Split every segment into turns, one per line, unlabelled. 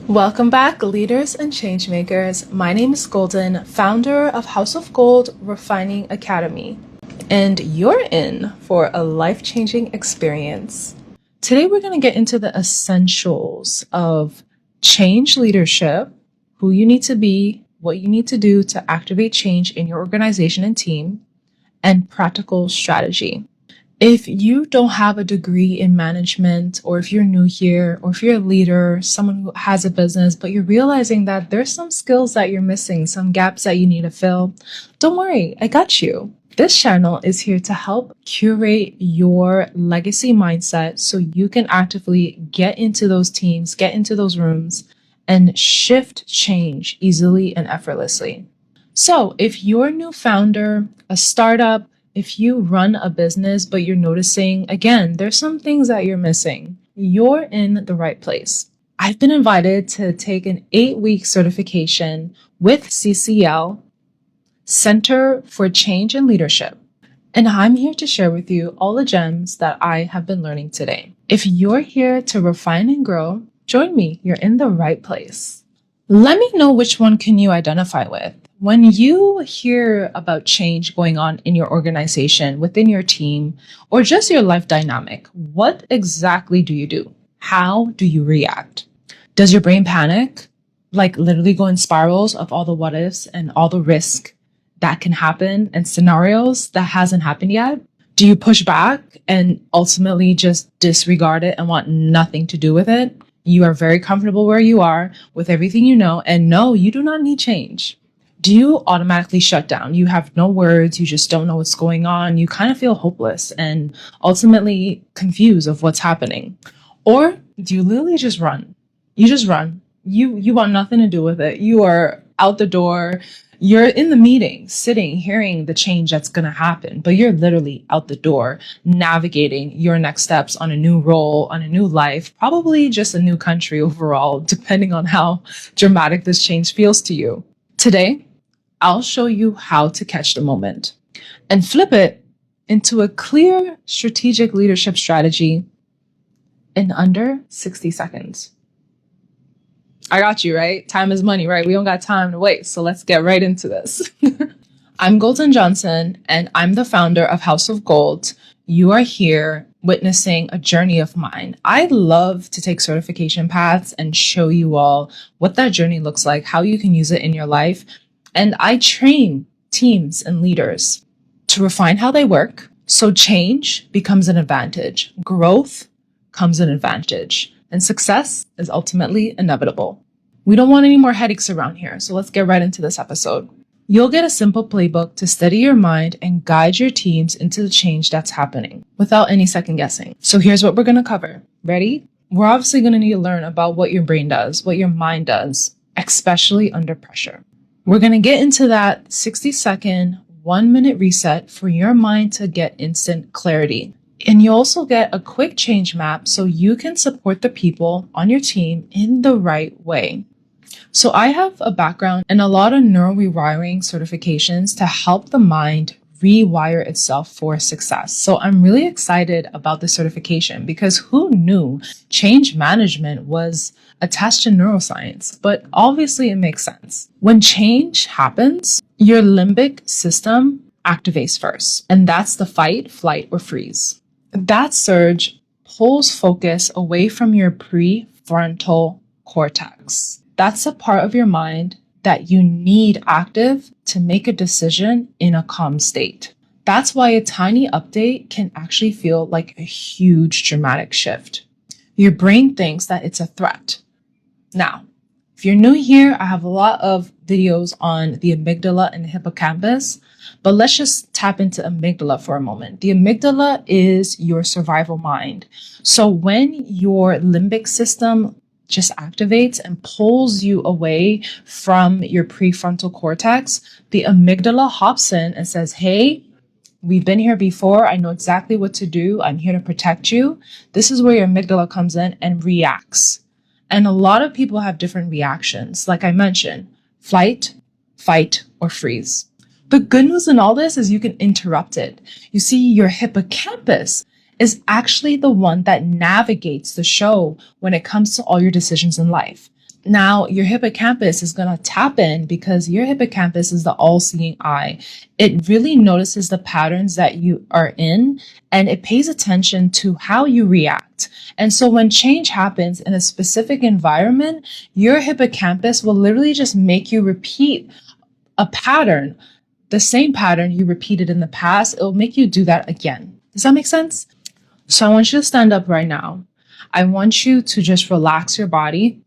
Welcome back, leaders and changemakers. My name is Golden, founder of House of Golde Refining Academy, and you're in for a life-changing experience. Today, we're going to get into the essentials of change leadership, who you need to be, what you need to do to activate change in your organization and team, and practical strategy. If you don't have a degree in management, or if you're new here, or if you're a leader, someone who has a business, but you're realizing that there's some skills that you're missing, some gaps that you need to fill, don't worry, I got you. This channel is here to help curate your legacy mindset so you can actively get into those teams, get into those rooms, and shift change easily and effortlessly. So if you're a new founder, a startup, if you run a business, but you're noticing, again, there's some things that you're missing, you're in the right place. I've been invited to take an 8-week certification with CCL, Center for Change and Leadership. And I'm here to share with you all the gems that I have been learning today. If you're here to refine and grow, join me. You're in the right place. Let me know which one can you identify with. When you hear about change going on in your organization, within your team, or just your life dynamic, what exactly do you do? How do you react? Does your brain panic? Like literally go in spirals of all the what ifs and all the risk that can happen and scenarios that hasn't happened yet? Do you push back and ultimately just disregard it and want nothing to do with it? You are very comfortable where you are with everything you know, and no, you do not need change. Do you automatically shut down? You have no words. You just don't know what's going on. You kind of feel hopeless and ultimately confused of what's happening. Or do you literally just run? You just run. You want nothing to do with it. You are out the door. You're in the meeting, sitting, hearing the change that's going to happen, but you're literally out the door, navigating your next steps on a new role, on a new life, probably just a new country overall, depending on how dramatic this change feels to you. Today, I'll show you how to catch the moment and flip it into a clear strategic leadership strategy in under 60 seconds. I got you, right? Time is money, right? We don't got time to waste. So let's get right into this. I'm Golden Johnson, and I'm the founder of House of Golde. You are here witnessing a journey of mine. I love to take certification paths and show you all what that journey looks like, how you can use it in your life. And I train teams and leaders to refine how they work, so change becomes an advantage, growth comes an advantage, and success is ultimately inevitable. We don't want any more headaches around here, so let's get right into this episode. You'll get a simple playbook to steady your mind and guide your teams into the change that's happening without any second guessing. So here's what we're going to cover. Ready? We're obviously going to need to learn about what your brain does, what your mind does, especially under pressure. We're going to get into that 60-second, 1-minute reset for your mind to get instant clarity. And you also get a quick change map so you can support the people on your team in the right way. So I have a background in a lot of neural rewiring certifications to help the mind rewire itself for success. So I'm really excited about this certification because who knew change management was attached to neuroscience? But obviously it makes sense. When change happens, your limbic system activates first, and that's the fight, flight, or freeze. That surge pulls focus away from your prefrontal cortex. That's a part of your mind that you need active to make a decision in a calm state. That's why a tiny update can actually feel like a huge dramatic shift. Your brain thinks that it's a threat. Now, if you're new here, I have a lot of videos on the amygdala and the hippocampus, but let's just tap into amygdala for a moment. The amygdala is your survival mind. So when your limbic system just activates and pulls you away from your prefrontal cortex, the amygdala hops in and says, hey, we've been here before. I know exactly what to do. I'm here to protect you. This is where your amygdala comes in and reacts. And a lot of people have different reactions. Like I mentioned, flight, fight, or freeze. The good news in all this is you can interrupt it. You see, your hippocampus is actually the one that navigates the show when it comes to all your decisions in life. Now, your hippocampus is going to tap in because your hippocampus is the all-seeing eye. It really notices the patterns that you are in, and it pays attention to how you react. And so when change happens in a specific environment, your hippocampus will literally just make you repeat a pattern, the same pattern you repeated in the past. It will make you do that again. Does that make sense? So I want you to stand up right now. I want you to just relax your body.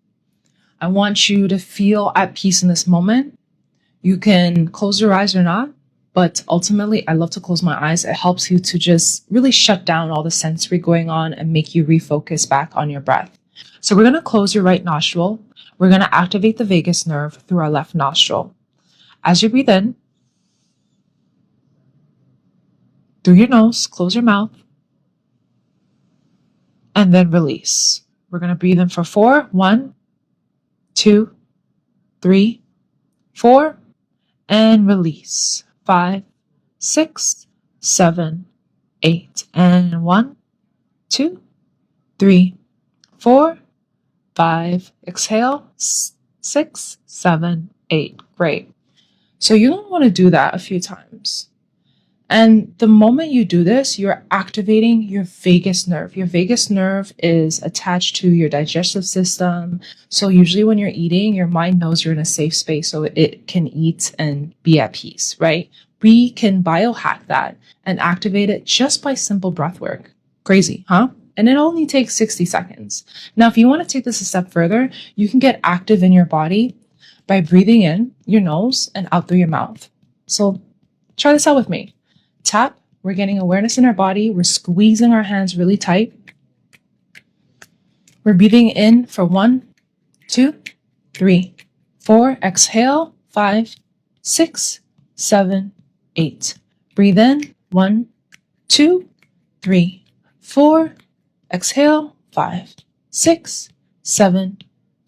I want you to feel at peace in this moment. You can close your eyes or not, but ultimately I love to close my eyes. It helps you to just really shut down all the sensory going on and make you refocus back on your breath. So we're going to close your right nostril. We're going to activate the vagus nerve through our left nostril. As you breathe in, through your nose, close your mouth, and then release. We're going to breathe in for 4. 1, 2, 3, 4, and release. 5, 6, 7, 8, and 1, 2, 3, 4, 5. Exhale. 6, 7, 8. Great. So you're going to want to do that a few times. And the moment you do this, you're activating your vagus nerve. Your vagus nerve is attached to your digestive system. So usually when you're eating, your mind knows you're in a safe space so it can eat and be at peace, right? We can biohack that and activate it just by simple breath work. Crazy, huh? And it only takes 60 seconds. Now, if you want to take this a step further, you can get active in your body by breathing in your nose and out through your mouth. So try this out with me. Tap, we're getting awareness in our body. We're squeezing our hands really tight. We're breathing in for 1, 2, 3, 4. Exhale, 5, 6, 7, 8. Breathe in, 1, 2, 3, 4. Exhale, 5, 6, 7,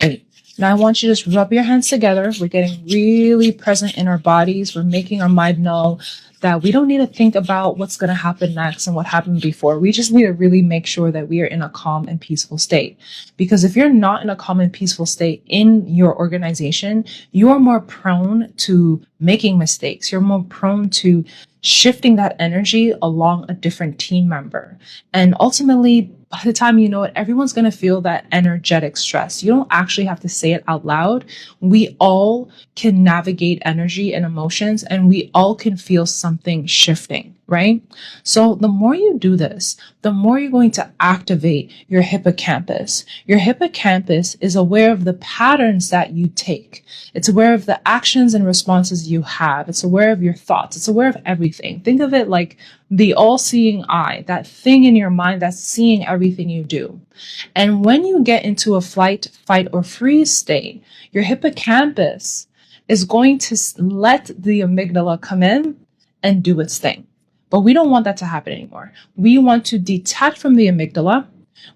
8. Now I want you to just rub your hands together. We're getting really present in our bodies. We're making our mind know that we don't need to think about what's going to happen next and what happened before. We just need to really make sure that we are in a calm and peaceful state. Because if you're not in a calm and peaceful state in your organization, you are more prone to making mistakes. You're more prone to shifting that energy along a different team member. And ultimately, by the time you know it, everyone's going to feel that energetic stress. You don't actually have to say it out loud. We all can navigate energy and emotions, and we all can feel something shifting, right? So the more you do this, the more you're going to activate your hippocampus. Your hippocampus is aware of the patterns that you take. It's aware of the actions and responses you have. It's aware of your thoughts. It's aware of everything. Think of it like the all-seeing eye, that thing in your mind that's seeing everything you do. And when you get into a flight, fight, or freeze state, your hippocampus is going to let the amygdala come in and do its thing. But we don't want that to happen anymore. We want to detach from the amygdala.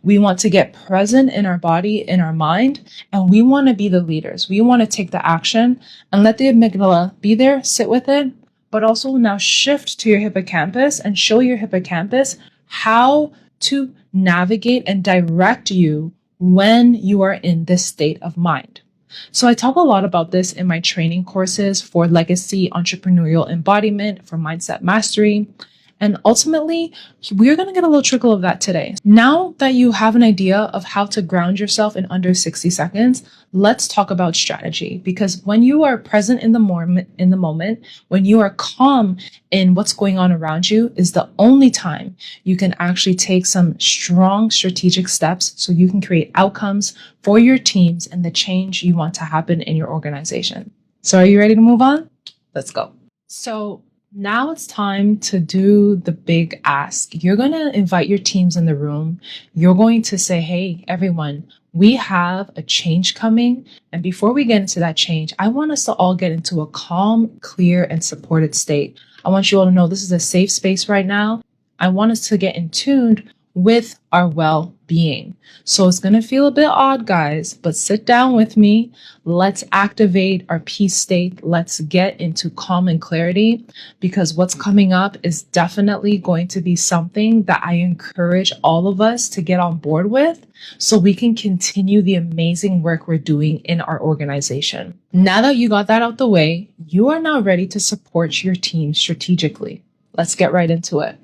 We want to get present in our body, in our mind, and we want to be the leaders. We want to take the action and let the amygdala be there, sit with it, but also now shift to your hippocampus and show your hippocampus how to navigate and direct you when you are in this state of mind. So I talk a lot about this in my training courses for legacy, entrepreneurial embodiment, for mindset mastery. And ultimately, we're going to get a little trickle of that today. Now that you have an idea of how to ground yourself in under 60 seconds, let's talk about strategy. Because when you are present in the moment, when you are calm in what's going on around you, is the only time you can actually take some strong strategic steps so you can create outcomes for your teams and the change you want to happen in your organization. So are you ready to move on? Let's go. So now it's time to do the big ask. You're going to invite your teams in the room. You're going to say, hey, everyone, we have a change coming. And before we get into that change, I want us to all get into a calm, clear, and supported state. I want you all to know this is a safe space right now. I want us to get in tune with our well-being. So it's going to feel a bit odd, guys, but sit down with me. Let's activate our peace state. Let's get into calm and clarity, because what's coming up is definitely going to be something that I encourage all of us to get on board with, so we can continue the amazing work we're doing in our organization. Now that you got that out the way, you are now ready to support your team strategically. Let's get right into it.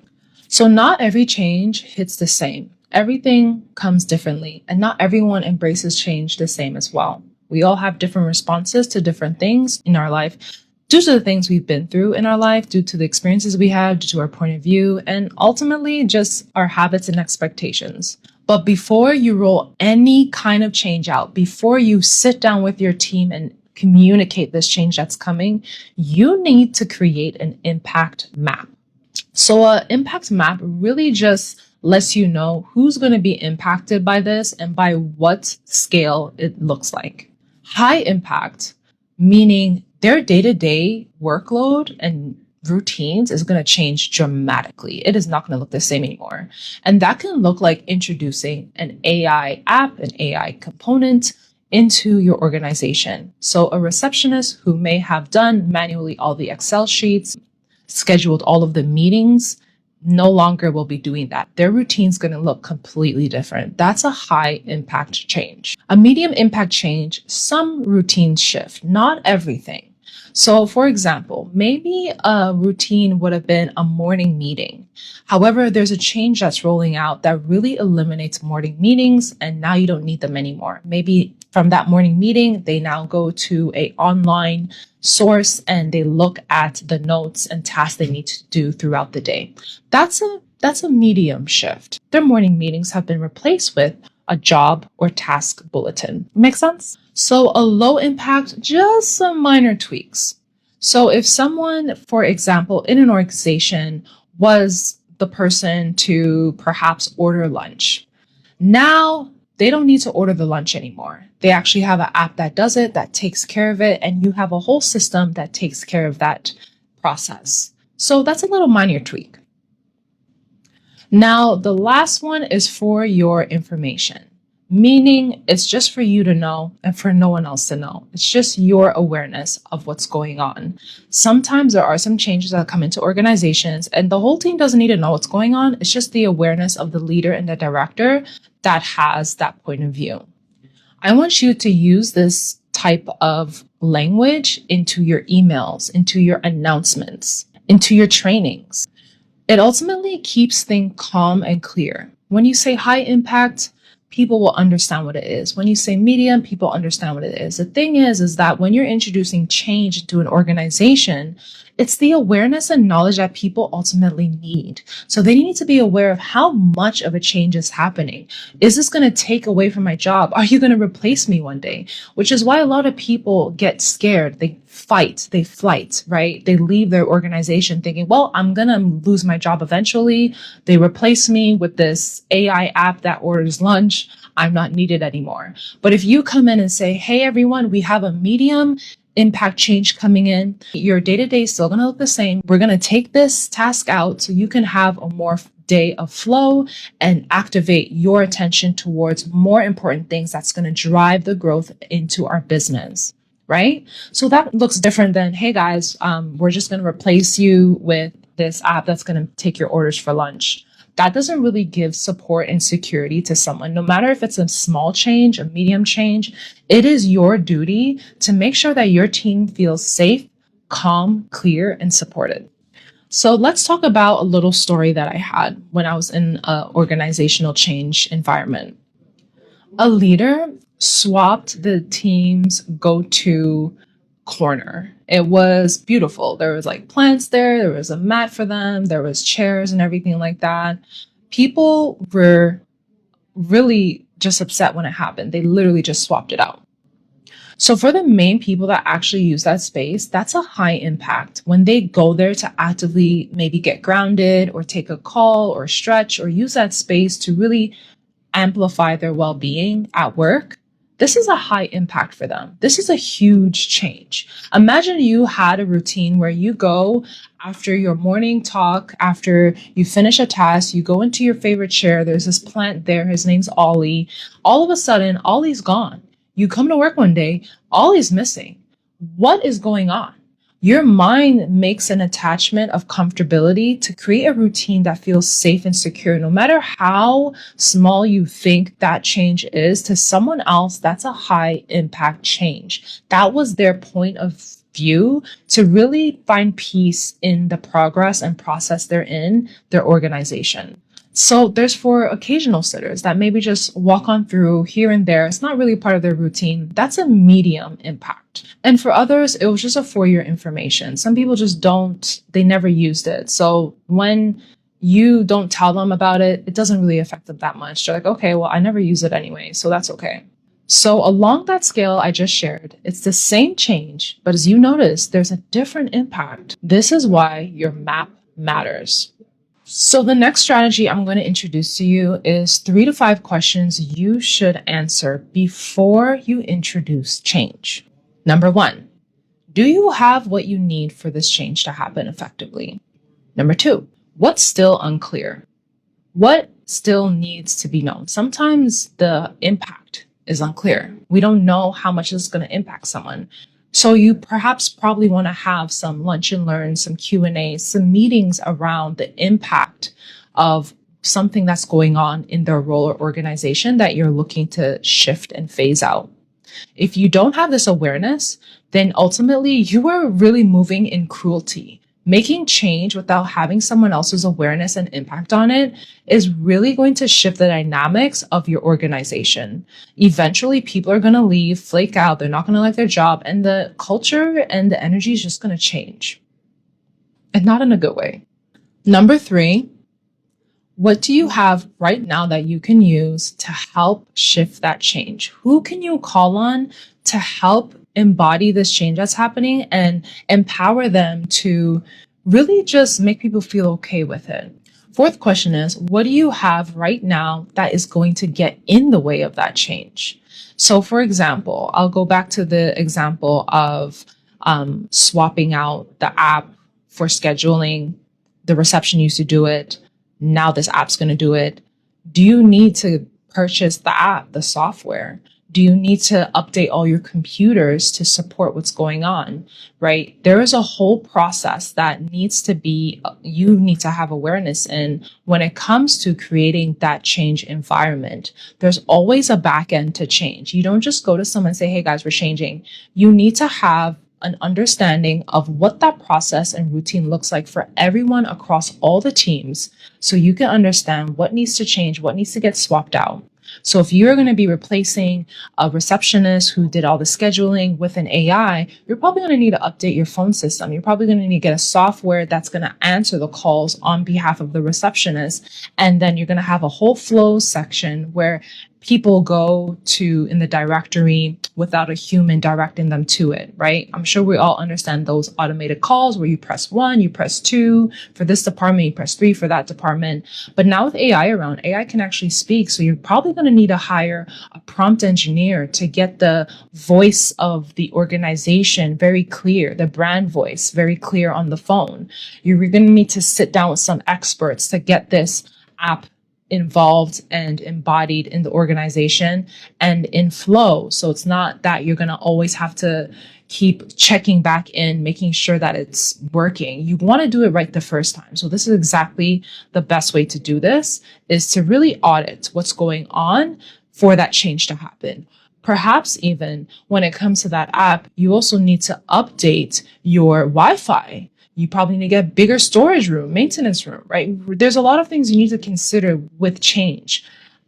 So not every change hits the same. Everything comes differently, and not everyone embraces change the same as well. We all have different responses to different things in our life due to the things we've been through in our life, due to the experiences we have, due to our point of view, and ultimately just our habits and expectations. But before you roll any kind of change out, before you sit down with your team and communicate this change that's coming, you need to create an impact map. So an impact map really just lets you know who's going to be impacted by this and by what scale it looks like. High impact, meaning their day-to-day workload and routines is going to change dramatically. It is not going to look the same anymore. And that can look like introducing an AI app, an AI component into your organization. So a receptionist who may have done manually all the Excel sheets, scheduled all of the meetings, no longer will be doing that. Their routine's going to look completely different. That's a high impact change. A medium impact change, some routines shift, not everything. So for example, maybe a routine would have been a morning meeting. However, there's a change that's rolling out that really eliminates morning meetings, and now you don't need them anymore. Maybe from that morning meeting, they now go to an online source and they look at the notes and tasks they need to do throughout the day. That's a medium shift. Their morning meetings have been replaced with a job or task bulletin. Make sense? So a low impact, just some minor tweaks. So if someone, for example, in an organization was the person to perhaps order lunch, now they don't need to order the lunch anymore. They actually have an app that does it, that takes care of it, and you have a whole system that takes care of that process. So that's a little minor tweak. Now, the last one is for your information, meaning it's just for you to know and for no one else to know. It's just your awareness of what's going on. Sometimes there are some changes that come into organizations and the whole team doesn't need to know what's going on. It's just the awareness of the leader and the director that has that point of view. I want you to use this type of language into your emails, into your announcements, into your trainings. It ultimately keeps things calm and clear. When you say high impact, people will understand what it is. When you say medium, people understand what it is. The thing is that when you're introducing change to an organization, it's the awareness and knowledge that people ultimately need. So they need to be aware of how much of a change is happening. Is this going to take away from my job? Are you going to replace me one day? Which is why a lot of people get scared. They fight, they flight, right? They leave their organization thinking, well, I'm going to lose my job eventually. They replace me with this AI app that orders lunch. I'm not needed anymore. But if you come in and say, hey, everyone, we have a medium impact change coming in, your day-to-day is still going to look the same. We're going to take this task out so you can have a more day of flow and activate your attention towards more important things that's going to drive the growth into our business, right? So that looks different than, hey guys, we're just going to replace you with this app that's going to take your orders for lunch. That doesn't really give support and security to someone. No matter if it's a small change, a medium change, it is your duty to make sure that your team feels safe, calm, clear, and supported. So let's talk about a little story that I had when I was in an organizational change environment. A leader swapped the team's go-to corner. It was beautiful. There was like plants there was a mat for them, there was chairs and everything like that. People were really just upset when it happened. They literally just swapped it out. So for the main people that actually use that space, that's a high impact. When they go there to actively maybe get grounded or take a call or stretch or use that space to really amplify their well-being at work, This is a high impact for them. This is a huge change. Imagine you had a routine where you go after your morning talk, after you finish a task, you go into your favorite chair. There's this plant there. His name's Ollie. All of a sudden, Ollie's gone. You come to work one day, Ollie's missing. What is going on? Your mind makes an attachment of comfortability to create a routine that feels safe and secure. No matter how small you think that change is, to someone else, that's a high impact change. That was their point of view to really find peace in the progress and process they're in their organization. So there's for occasional sitters that maybe just walk on through here and there. It's not really part of their routine. That's a medium impact. And for others, it was just a for your information. Some people just they never used it. So when you don't tell them about it, it doesn't really affect them that much. They're like, okay, well, I never use it anyway, so that's okay. So along that scale I just shared, it's the same change, but as you notice, there's a different impact. This is why your map matters. So the next strategy I'm going to introduce to you is 3 to 5 questions you should answer before you introduce change. Number 1, do you have what you need for this change to happen effectively? Number 2, what's still unclear? What still needs to be known? Sometimes the impact is unclear. We don't know how much it's going to impact someone. So you probably want to have some lunch and learn, some Q&As, some meetings around the impact of something that's going on in their role or organization that you're looking to shift and phase out. If you don't have this awareness, then ultimately you are really moving in cruelty. Making change without having someone else's awareness and impact on it is really going to shift the dynamics of your organization. Eventually, people are going to leave, flake out. They're not going to like their job, and the culture and the energy is just going to change, and not in a good way. Number 3, what do you have right now that you can use to help shift that change? Who can you call on to help embody this change that's happening and empower them to really just make people feel okay with it? 4th question is, what do you have right now that is going to get in the way of that change? So for example, I'll go back to the example of swapping out the app for scheduling. The reception used to do it. Now this app's going to do it. Do you need to purchase the app, the software? Do you need to update all your computers to support what's going on, right? There is a whole process that you need to have awareness in when it comes to creating that change environment. There's always a back end to change. You don't just go to someone and say, hey guys, we're changing. You need to have an understanding of what that process and routine looks like for everyone across all the teams, so you can understand what needs to change, what needs to get swapped out. So if you're going to be replacing a receptionist who did all the scheduling with an AI, you're probably going to need to update your phone system. You're probably going to need to get a software that's going to answer the calls on behalf of the receptionist. And then you're going to have a whole flow section where people go to in the directory without a human directing them to it, right? I'm sure we all understand those automated calls where you press 1, you press 2 for this department, you press 3 for that department. But now with AI around, AI can actually speak. So you're probably going to need to hire a prompt engineer to get the voice of the organization very clear, the brand voice very clear on the phone. You're going to need to sit down with some experts to get this app involved and embodied in the organization and in flow. So it's not that you're going to always have to keep checking back in, making sure that it's working. You want to do it right the first time. So this is exactly the best way to do this, is to really audit what's going on for that change to happen. Perhaps even when it comes to that app, you also need to update your Wi-Fi. You probably need to get bigger storage room, maintenance room, right? There's a lot of things you need to consider with change,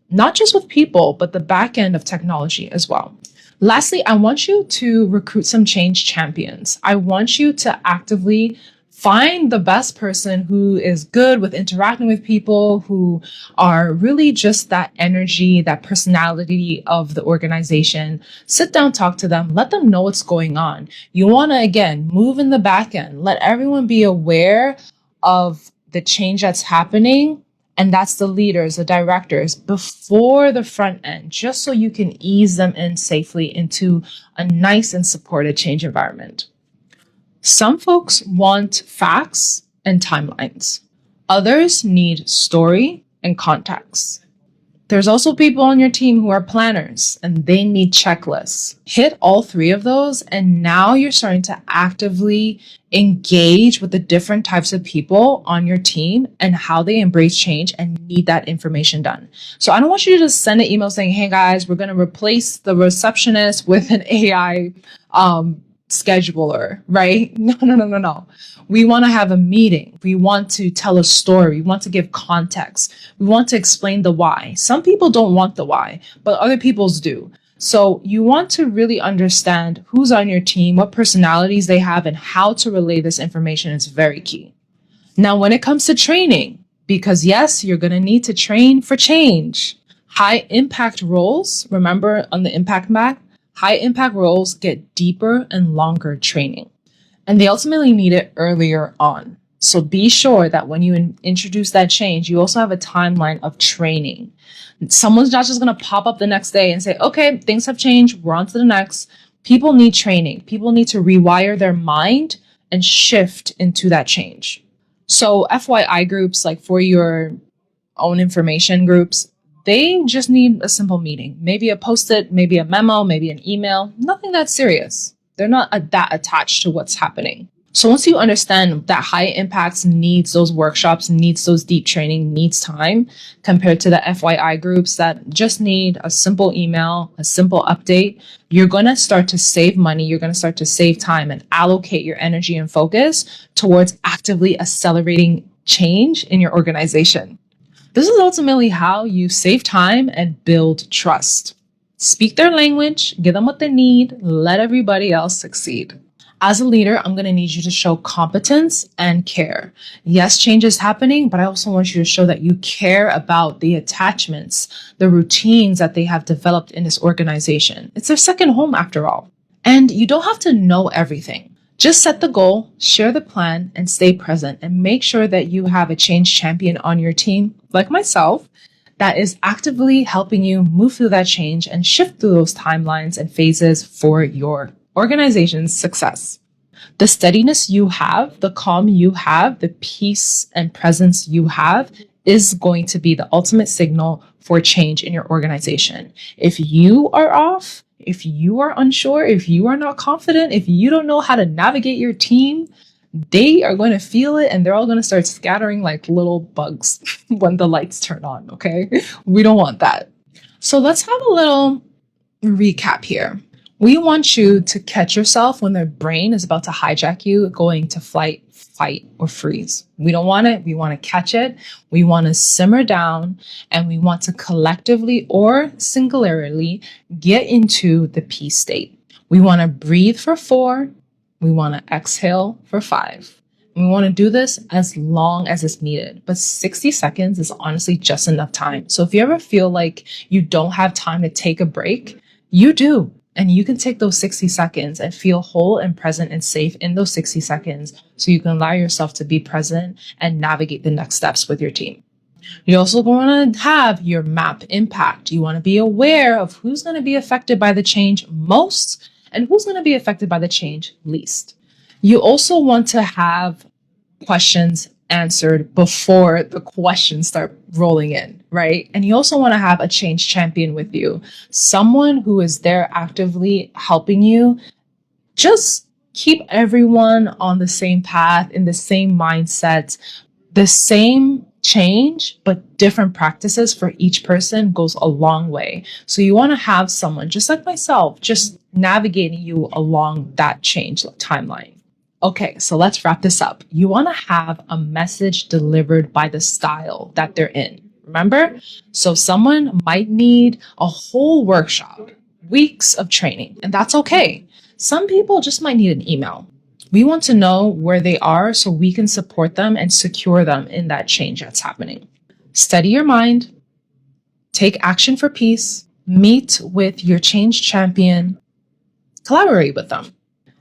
not just with people, but the back end of technology as well. Lastly, I want you to recruit some change champions. I want you to actively find the best person who is good with interacting with people, who are really just that energy, that personality of the organization. Sit down, talk to them, let them know what's going on. You want to, again, move in the back end, let everyone be aware of the change that's happening And that's the leaders, the directors before the front end, just so you can ease them in safely into a nice and supported change environment. Some folks want facts and timelines. Others need story and context. There's also people on your team who are planners and they need checklists. Hit all three of those, and now you're starting to actively engage with the different types of people on your team and how they embrace change and need that information done. So I don't want you to just send an email saying, hey guys, we're going to replace the receptionist with an AI scheduler, right? No. We want to have a meeting. We want to tell a story. We want to give context. We want to explain the why. Some people don't want the why, but other people's do. So you want to really understand who's on your team, what personalities they have, and how to relay this information is very key. Now, when it comes to training, because yes, you're going to need to train for change. High impact roles, remember on the impact map, high impact roles get deeper and longer training, and they ultimately need it earlier on. So be sure that when you introduce that change, you also have a timeline of training. Someone's not just going to pop up the next day and say, okay, things have changed, we're on to the next. People need training. People need to rewire their mind and shift into that change. So FYI groups, like for your own information groups, they just need a simple meeting, maybe a post-it, maybe a memo, maybe an email, nothing that serious. They're not that attached to what's happening. So once you understand that high impacts needs those workshops, needs those deep training, needs time, compared to the FYI groups that just need a simple email, a simple update, you're going to start to save money. You're going to start to save time and allocate your energy and focus towards actively accelerating change in your organization. This is ultimately how you save time and build trust. Speak their language, give them what they need, let everybody else succeed. As a leader, I'm going to need you to show competence and care. Yes, change is happening, but I also want you to show that you care about the attachments, the routines that they have developed in this organization. It's their second home after all. And you don't have to know everything. Just set the goal, share the plan, and stay present, and make sure that you have a change champion on your team, like myself, that is actively helping you move through that change and shift through those timelines and phases for your organization's success. The steadiness you have, the calm you have, the peace and presence you have is going to be the ultimate signal for change in your organization. If you are off, if you are unsure, if you are not confident, if you don't know how to navigate your team, they are going to feel it and they're all going to start scattering like little bugs when the lights turn on, okay? We don't want that. So let's have a little recap here. We want you to catch yourself when their brain is about to hijack you, going to flight, fight, or freeze. We don't want it. We want to catch it. We want to simmer down, and we want to collectively or singularly get into the peace state. We want to breathe for 4. We want to exhale for 5. We want to do this as long as it's needed, but 60 seconds is honestly just enough time. So if you ever feel like you don't have time to take a break, you do. And you can take those 60 seconds and feel whole and present and safe in those 60 seconds so you can allow yourself to be present and navigate the next steps with your team. You also want to have your map impact. You want to be aware of who's going to be affected by the change most and who's going to be affected by the change least. You also want to have questions answered before the questions start rolling in, right? And you also want to have a change champion with you, someone who is there actively helping you. Just keep everyone on the same path, in the same mindset, the same change, but different practices for each person goes a long way. So you want to have someone just like myself, just navigating you along that change timeline. Okay, so let's wrap this up. You want to have a message delivered by the style that they're in. Remember? So someone might need a whole workshop, weeks of training, and that's okay. Some people just might need an email. We want to know where they are so we can support them and secure them in that change that's happening. Steady your mind, take action for peace, meet with your change champion, collaborate with them.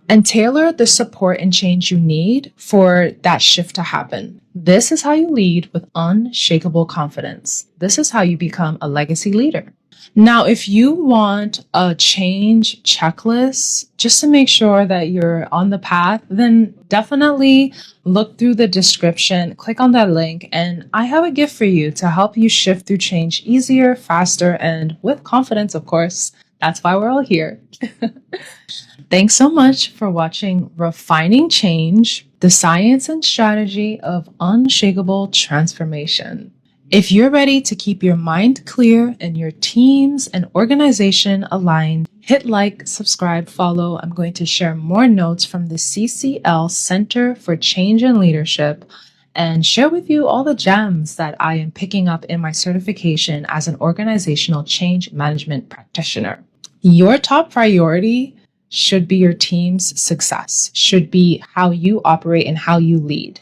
and tailor the support and change you need for that shift to happen. This is how you lead with unshakable confidence. This is how you become a legacy leader. Now, if you want a change checklist just to make sure that you're on the path, then definitely look through the description, click on that link, and I have a gift for you to help you shift through change easier, faster, and with confidence, of course. That's why we're all here. Thanks so much for watching Refining Change, the science and strategy of unshakable transformation. If you're ready to keep your mind clear and your teams and organization aligned, hit like, subscribe, follow. I'm going to share more notes from the CCL Center for Change and Leadership and share with you all the gems that I am picking up in my certification as an organizational change management practitioner. Your top priority should be your team's success, should be how you operate and how you lead.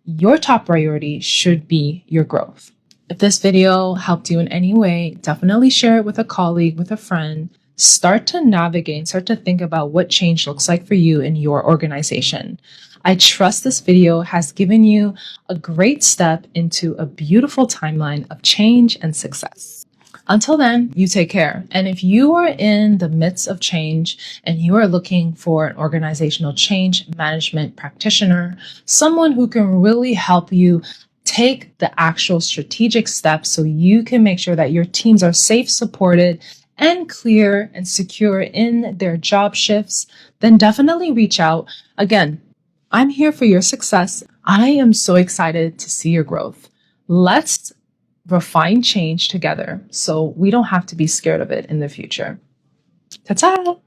Your top priority should be your growth. If this video helped you in any way, definitely share it with a colleague, with a friend. Start to navigate, start to think about what change looks like for you in your organization. I trust this video has given you a great step into a beautiful timeline of change and success. Until then, you take care. And if you are in the midst of change and you are looking for an organizational change management practitioner, someone who can really help you take the actual strategic steps so you can make sure that your teams are safe, supported, and clear and secure in their job shifts, then definitely reach out. Again, I'm here for your success. I am so excited to see your growth. Let's refine change together so we don't have to be scared of it in the future. Ta-ta!